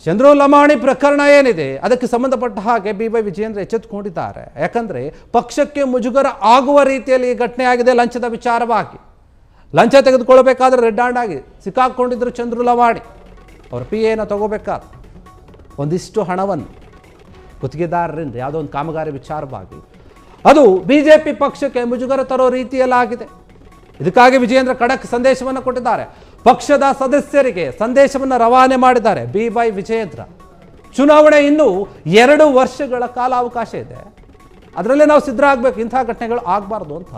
ಚಂದ್ರು ಲಮಾಣಿ ಪ್ರಕರಣ ಏನಿದೆ ಅದಕ್ಕೆ ಸಂಬಂಧಪಟ್ಟ ಹಾಗೆ BY ವಿಜಯೇಂದ್ರ ಎಚ್ಚೆತ್ತುಕೊಂಡಿದ್ದಾರೆ. ಯಾಕಂದರೆ ಪಕ್ಷಕ್ಕೆ ಮುಜುಗರ ಆಗುವ ರೀತಿಯಲ್ಲಿ ಈ ಘಟನೆ ಆಗಿದೆ. ಲಂಚದ ವಿಚಾರವಾಗಿ ಲಂಚ ತೆಗೆದುಕೊಳ್ಳಬೇಕಾದ್ರೆ ರೆಡ್ ಹ್ಯಾಂಡ್ ಆಗಿ ಸಿಕ್ಕಾಕೊಂಡಿದ್ರು ಚಂದ್ರು ಲಮಾಣಿ. ಅವ್ರ PA ತಗೋಬೇಕಾದ್ರೆ ಒಂದಿಷ್ಟು ಹಣವನ್ನು ಗುತ್ತಿಗೆದಾರರಿಂದ ಯಾವುದೋ ಒಂದು ಕಾಮಗಾರಿ ವಿಚಾರವಾಗಿ ಅದು BJP ಪಕ್ಷಕ್ಕೆ ಮುಜುಗರ ತರೋ ರೀತಿಯಲ್ಲಾಗಿದೆ. ಇದಕ್ಕಾಗಿ ವಿಜಯೇಂದ್ರ ಖಡಕ್ ಸಂದೇಶವನ್ನು ಕೊಟ್ಟಿದ್ದಾರೆ. ಪಕ್ಷದ ಸದಸ್ಯರಿಗೆ ಸಂದೇಶವನ್ನು ರವಾನೆ ಮಾಡಿದ್ದಾರೆ BY ವಿಜಯೇಂದ್ರ. ಚುನಾವಣೆ ಇನ್ನೂ 2 ವರ್ಷಗಳ ಕಾಲಾವಕಾಶ ಇದೆ. ಅದರಲ್ಲೇ ನಾವು ಸಿದ್ಧರಾಗಬೇಕು. ಇಂತಹ ಘಟನೆಗಳು ಆಗಬಾರ್ದು ಅಂತ.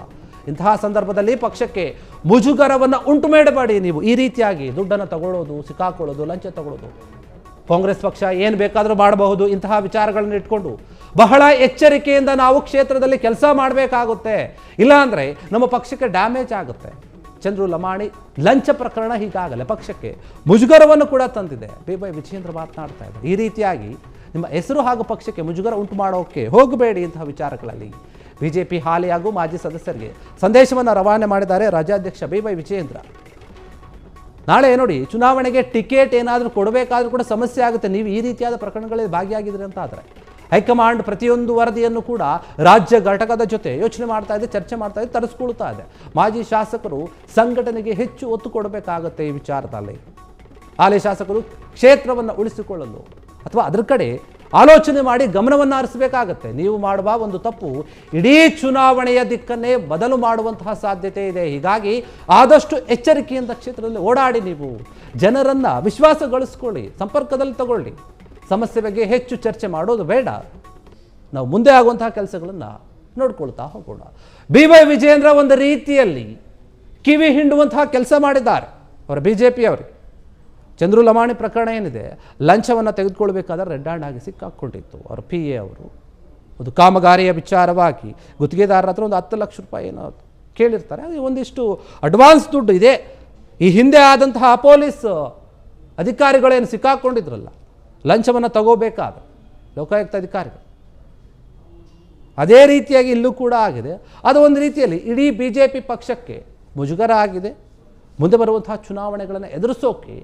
ಇಂತಹ ಸಂದರ್ಭದಲ್ಲಿ ಪಕ್ಷಕ್ಕೆ ಮುಜುಗರವನ್ನು ಉಂಟು ಮಾಡಬೇಡಿ. ನೀವು ಈ ರೀತಿಯಾಗಿ ದುಡ್ಡನ್ನು ತಗೊಳ್ಳೋದು, ಸಿಕ್ಕಾಕೊಳ್ಳೋದು, ಲಂಚ ತಗೊಳ್ಳೋದು, ಕಾಂಗ್ರೆಸ್ ಪಕ್ಷ ಏನು ಬೇಕಾದರೂ ಮಾಡಬಹುದು. ಇಂತಹ ವಿಚಾರಗಳನ್ನು ಇಟ್ಕೊಂಡು ಬಹಳ ಎಚ್ಚರಿಕೆಯಿಂದ ನಾವು ಕ್ಷೇತ್ರದಲ್ಲಿ ಕೆಲಸ ಮಾಡಬೇಕಾಗುತ್ತೆ. ಇಲ್ಲಾಂದರೆ ನಮ್ಮ ಪಕ್ಷಕ್ಕೆ ಡ್ಯಾಮೇಜ್ ಆಗುತ್ತೆ. ಚಂದ್ರು ಲಮಾಣಿ ಲಂಚ ಪ್ರಕರಣ ಹೀಗಾಗಲ್ಲ, ಪಕ್ಷಕ್ಕೆ ಮುಜುಗರವನ್ನು ಕೂಡ ತಂದಿದೆ. BY ವಿಜಯೇಂದ್ರ ಮಾತನಾಡ್ತಾ ಇದ್ದಾರೆ. ಈ ರೀತಿಯಾಗಿ ನಿಮ್ಮ ಹೆಸರು ಹಾಗೂ ಪಕ್ಷಕ್ಕೆ ಮುಜುಗರ ಉಂಟು ಮಾಡೋಕ್ಕೆ ಹೋಗಬೇಡಿ. ಇಂತಹ ವಿಚಾರಗಳಲ್ಲಿ BJP ಹಾಲಿ ಹಾಗೂ ಮಾಜಿ ಸದಸ್ಯರಿಗೆ ಸಂದೇಶವನ್ನು ರವಾನೆ ಮಾಡಿದ್ದಾರೆ ರಾಜ್ಯಾಧ್ಯಕ್ಷ BY ವಿಜಯೇಂದ್ರ. ನಾಳೆ ನೋಡಿ, ಚುನಾವಣೆಗೆ ಟಿಕೆಟ್ ಏನಾದರೂ ಕೊಡಬೇಕಾದ್ರೂ ಕೂಡ ಸಮಸ್ಯೆ ಆಗುತ್ತೆ. ನೀವು ಈ ರೀತಿಯಾದ ಪ್ರಕರಣಗಳಲ್ಲಿ ಭಾಗಿಯಾಗಿದ್ದೀರಿ ಅಂತ ಆದರೆ ಹೈಕಮಾಂಡ್ ಪ್ರತಿಯೊಂದು ವರದಿಯನ್ನು ಕೂಡ ರಾಜ್ಯ ಘಟಕದ ಜೊತೆ ಯೋಚನೆ ಮಾಡ್ತಾ ಇದೆ, ಚರ್ಚೆ ಮಾಡ್ತಾ ಇದೆ, ತರಿಸ್ಕೊಳ್ತಾ ಇದೆ. ಮಾಜಿ ಶಾಸಕರು ಸಂಘಟನೆಗೆ ಹೆಚ್ಚು ಒತ್ತು ಕೊಡಬೇಕಾಗುತ್ತೆ ಈ ವಿಚಾರದಲ್ಲಿ. ಹಾಲಿ ಶಾಸಕರು ಕ್ಷೇತ್ರವನ್ನು ಉಳಿಸಿಕೊಳ್ಳಲು ಅಥವಾ ಅದರ ಕಡೆ ಆಲೋಚನೆ ಮಾಡಿ ಗಮನವನ್ನು ಹರಿಸಬೇಕಾಗತ್ತೆ. ನೀವು ಮಾಡುವ ಒಂದು ತಪ್ಪು ಇಡೀ ಚುನಾವಣೆಯ ದಿಕ್ಕನ್ನೇ ಬದಲು ಮಾಡುವಂತಹ ಸಾಧ್ಯತೆ ಇದೆ. ಹೀಗಾಗಿ ಆದಷ್ಟು ಎಚ್ಚರಿಕೆಯಿಂದ ಕ್ಷೇತ್ರದಲ್ಲಿ ಓಡಾಡಿ. ನೀವು ಜನರನ್ನು ವಿಶ್ವಾಸಗೊಳಿಸ್ಕೊಳ್ಳಿ, ಸಂಪರ್ಕದಲ್ಲಿ ತಗೊಳ್ಳಿ. ಸಮಸ್ಯೆ ಬಗ್ಗೆ ಹೆಚ್ಚು ಚರ್ಚೆ ಮಾಡೋದು ಬೇಡ. ನಾವು ಮುಂದೆ ಆಗುವಂತಹ ಕೆಲಸಗಳನ್ನು ನೋಡ್ಕೊಳ್ತಾ ಹೋಗೋಣ. BY ವಿಜಯೇಂದ್ರ ಒಂದು ರೀತಿಯಲ್ಲಿ ಕಿವಿ ಹಿಂಡುವಂತಹ ಕೆಲಸ ಮಾಡಿದ್ದಾರೆ ಅವರ BJP ಅವರಿಗೆ. ಚಂದ್ರು ಲಮಾಣಿ ಪ್ರಕರಣ ಏನಿದೆ, ಲಂಚವನ್ನು ತೆಗೆದುಕೊಳ್ಬೇಕಾದ್ರೆ ರೆಡ್ ಹ್ಯಾಂಡ್ ಆಗಿ ಸಿಕ್ಕಾಕೊಂಡಿತ್ತು ಅವರ PA ಅವರು. ಒಂದು ಕಾಮಗಾರಿಯ ವಿಚಾರವಾಗಿ ಗುತ್ತಿಗೆದಾರರ ಹತ್ರ ಒಂದು 10 ಲಕ್ಷ ರೂಪಾಯಿ ಏನೋ ಕೇಳಿರ್ತಾರೆ. ಅದು ಒಂದಿಷ್ಟು ಅಡ್ವಾನ್ಸ್ ದುಡ್ಡು ಇದೆ. ಈ ಹಿಂದೆ ಆದಂತಹ ಪೊಲೀಸ್ ಅಧಿಕಾರಿಗಳೇನು ಸಿಕ್ಕಾಕೊಂಡಿದ್ರಲ್ಲ, ಲಂಚವನ್ನು ತಗೋಬೇಕಾದ ಲೋಕಾಯುಕ್ತ ಅಧಿಕಾರಿಗಳು, ಅದೇ ರೀತಿಯಾಗಿ ಇಲ್ಲೂ ಕೂಡ ಆಗಿದೆ. ಅದು ಒಂದು ರೀತಿಯಲ್ಲಿ ಇಡೀ BJP ಪಕ್ಷಕ್ಕೆ ಮುಜುಗರ ಆಗಿದೆ. ಮುಂದೆ ಬರುವಂತಹ ಚುನಾವಣೆಗಳನ್ನು ಎದುರಿಸೋಕೆ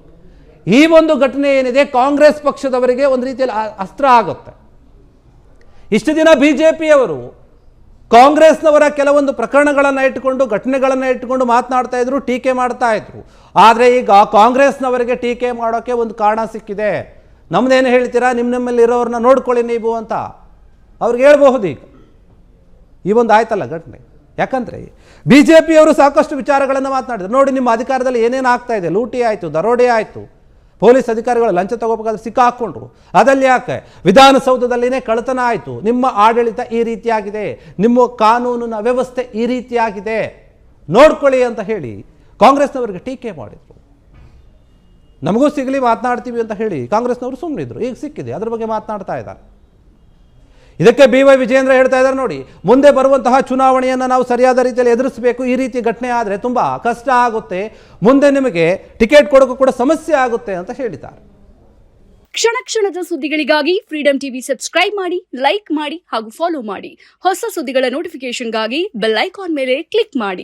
ಈ ಒಂದು ಘಟನೆ ಏನಿದೆ ಕಾಂಗ್ರೆಸ್ ಪಕ್ಷದವರಿಗೆ ಒಂದು ರೀತಿಯಲ್ಲಿ ಅಸ್ತ್ರ ಆಗುತ್ತೆ. ಇಷ್ಟು ದಿನ BJPಯವರು ಕಾಂಗ್ರೆಸ್ನವರ ಕೆಲವೊಂದು ಪ್ರಕರಣಗಳನ್ನು ಇಟ್ಟುಕೊಂಡು, ಘಟನೆಗಳನ್ನು ಇಟ್ಟುಕೊಂಡು ಮಾತನಾಡ್ತಾ ಇದ್ರು, ಟೀಕೆ ಮಾಡ್ತಾ ಇದ್ರು. ಆದರೆ ಈಗ ಕಾಂಗ್ರೆಸ್ನವರಿಗೆ ಟೀಕೆ ಮಾಡೋಕ್ಕೆ ಒಂದು ಕಾರಣ ಸಿಕ್ಕಿದೆ. ನಮ್ದೇನು ಹೇಳ್ತೀರಾ, ನಿಮ್ಮಲ್ಲಿ ಇರೋರನ್ನ ನೋಡ್ಕೊಳ್ಳಿ ನೀವು ಅಂತ ಅವ್ರಿಗೆ ಹೇಳ್ಬಹುದು. ಈಗ ಈ ಒಂದು ಆಯ್ತಲ್ಲ ಘಟನೆ. ಯಾಕಂದರೆ BJPಯವರು ಸಾಕಷ್ಟು ವಿಚಾರಗಳನ್ನು ಮಾತನಾಡಿದ್ರು. ನೋಡಿ, ನಿಮ್ಮ ಅಧಿಕಾರದಲ್ಲಿ ಏನೇನು ಆಗ್ತಾ ಇದೆ, ಲೂಟಿ ಆಯಿತು, ದರೋಡೆ ಆಯಿತು, ಪೊಲೀಸ್ ಅಧಿಕಾರಿಗಳು ಲಂಚ ತಗೋಬೇಕಾದ್ರೆ ಸಿಕ್ಕಾಕೊಂಡ್ರು. ಅದಲ್ಲಿ ಯಾಕೆ ವಿಧಾನಸೌಧದಲ್ಲಿನೇ ಕಳ್ಳತನ ಆಯಿತು, ನಿಮ್ಮ ಆಡಳಿತ ಈ ರೀತಿಯಾಗಿದೆ, ನಿಮ್ಮ ಕಾನೂನಿನ ವ್ಯವಸ್ಥೆ ಈ ರೀತಿಯಾಗಿದೆ, ನೋಡ್ಕೊಳ್ಳಿ ಅಂತ ಹೇಳಿ ಕಾಂಗ್ರೆಸ್ನವರಿಗೆ ಟೀಕೆ ಮಾಡಿದರು. ನಮಗೂ ಸಿಗಲಿ, ಮಾತನಾಡ್ತೀವಿ ಅಂತ ಹೇಳಿ ಕಾಂಗ್ರೆಸ್ನವರು ಸುಮ್ಮನಿದ್ರು. ಈಗ ಸಿಕ್ಕಿದೆ, ಅದ್ರ ಬಗ್ಗೆ ಮಾತನಾಡ್ತಾ ಇದ್ದಾರೆ. ಇದಕ್ಕೆ BY ವಿಜಯೇಂದ್ರ ಹೇಳ್ತಾ ಇದ್ದಾರೆ, ನೋಡಿ, ಮುಂದೆ ಬರುವಂತಹ ಚುನಾವಣೆಯನ್ನು ನಾವು ಸರಿಯಾದ ರೀತಿಯಲ್ಲಿ ಎದುರಿಸಬೇಕು. ಈ ರೀತಿ ಘಟನೆ ಆದರೆ ತುಂಬ ಕಷ್ಟ ಆಗುತ್ತೆ, ಮುಂದೆ ನಿಮಗೆ ಟಿಕೆಟ್ ಕೊಡೋಕ್ಕೂ ಕೂಡ ಸಮಸ್ಯೆ ಆಗುತ್ತೆ ಅಂತ ಹೇಳಿದ್ದಾರೆ. ಕ್ಷಣ ಕ್ಷಣದ ಸುದ್ದಿಗಳಿಗಾಗಿ ಫ್ರೀಡಂ ಟಿವಿ ಸಬ್ಸ್ಕ್ರೈಬ್ ಮಾಡಿ, ಲೈಕ್ ಮಾಡಿ ಹಾಗೂ ಫಾಲೋ ಮಾಡಿ. ಹೊಸ ಸುದ್ದಿಗಳ ನೋಟಿಫಿಕೇಶನ್ಗಾಗಿ ಬೆಲ್ ಐಕಾನ್ ಮೇಲೆ ಕ್ಲಿಕ್ ಮಾಡಿ.